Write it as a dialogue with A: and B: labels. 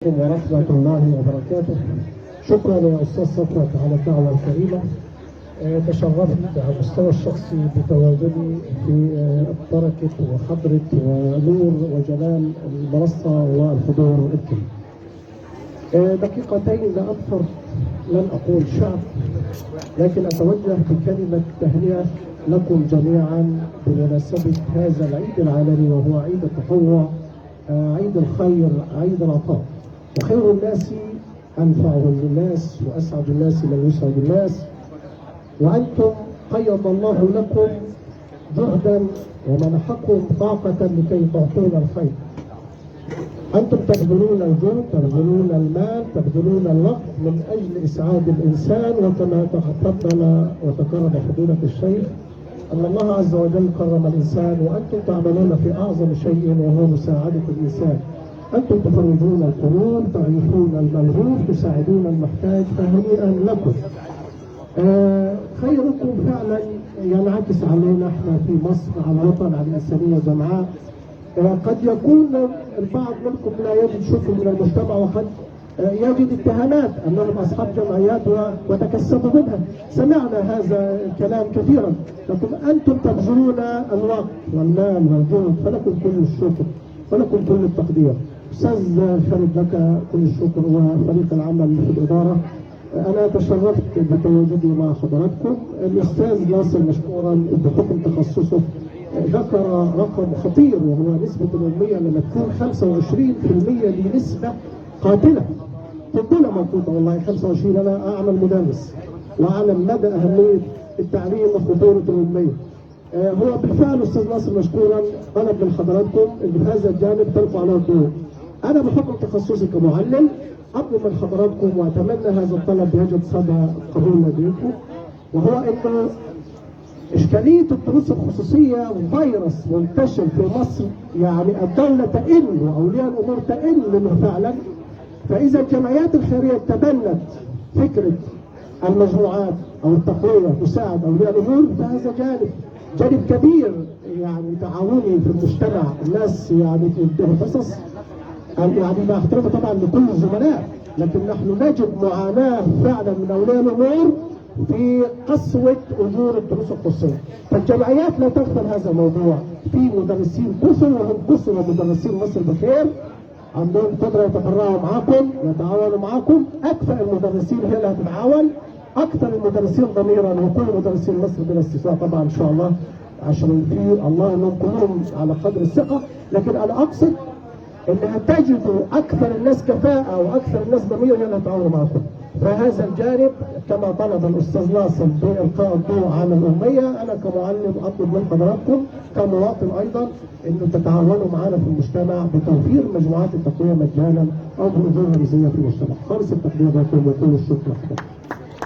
A: ورحمة الله وبركاته. شكرا يا أستاذ صفوت على الدعوة الكريمة. تشرفت على المستوى الشخصي بتواجدي في بركة وحضرة ونور وجلال المنصة والحضور الكريم. دقيقتين لا أكثر، لن أقول شعب، لكن أتوجه بكلمة تهنئة لكم جميعا بمناسبة هذا العيد العالمي، وهو عيد التطوع، عيد الخير، عيد العطاء. وخير الناس أنفعهم للناس، وأسعد الناس من يسعد الناس. وأنتم قيض الله لكم جهدا ومنحكم طاقة لكي تعطونا الخير. أنتم تبذلون الجهد، تبذلون المال، تبذلون الوقت من أجل إسعاد الإنسان، وكما تفضل وتكرم فضيلة الشيخ أن الله عز وجل كرم الإنسان، وأنتم تعملون في أعظم شيء وهو مساعدة الإنسان. أنتم تفرجون القلوب، تعيشون الملهوف، تساعدون المحتاج، فهنيئا لكم. خيركم فعلا ينعكس علينا احنا في مصر، على الوطن، على الإنسانية جمعاء. قد يكون البعض منكم لا يجد شكر من المجتمع، وقد يجد اتهامات انهم اصحاب جمعيات وتكسبوا منها. سمعنا هذا الكلام كثيرا، لكن انتم تبذلون الوقت والمال والجهد، فلكم كل الشكر ولكم كل التقدير. استاذ خالد لك كل الشكر وفريق العمل في الاداره. انا تشرفت بتواجدي مع حضراتكم. الاستاذ ناصر مشكورا بحكم تخصصه ذكر رقم خطير، وهو نسبة الأمية لما تكون 25%، دي نسبة قاتلة. كلنا موجودة والله 25. أنا أعمل مدرس وأعلم مدى أهمية التعليم وخطورة الأمية. هو بالفعل أستاذ ناصر مشكورا طلب من حضراتكم إن بهذا الجانب تلقوا على الضوء. أنا بحكم تخصصي كمعلم أطلب من حضراتكم، وأتمنى هذا الطلب يجد صدى قبول لديكم، وهو إنه إشكالية الدروس الخصوصية فيروس منتشر في مصر. يعني الدولة تئن وأولياء الأمور تئن منه فعلا. فإذا الجمعيات الخيرية تبنت فكرة المجموعات أو التقوية تساعد أولياء الأمور، فهذا جانب كبير يعني تعاوني في المجتمع. الناس يعني تديهم حصص، يعني مع احترامي طبعا لكل الزملاء، لكن نحن نجد معاناة فعلا من أولياء الأمور في قسوة أجور الدروس الخصوصية. فالجمعيات لا تغفل هذا الموضوع. في مدرسين كثر، وهم كثر، ومدرسين مصر بخير عندهم قدرة يتفرعوا معاكم، يتعاونوا معاكم. أكثر المدرسين هي اللي هتتعاون، أكثر المدرسين ضميرا، وكل مدرسين مصر بلا استثناء طبعا إن شاء الله، عشان في الله انهم كلهم على قدر الثقة. لكن أنا أقصد إنها تجدوا أكثر الناس كفاءة وأكثر الناس ضميرا هي اللي هتتعاونوا معاكم. فهذا الجانب كما طلب الأستاذ ناصر بإلقاء الضوء على الأمية، أنا كمعلم أطلب من حضراتكم كمواطن أيضا إنه تتعاونوا معنا في المجتمع بتوفير مجموعات التقوية مجانا أو بأجور رمزية في المجتمع. خالص التقدير لكم وكل الشكر.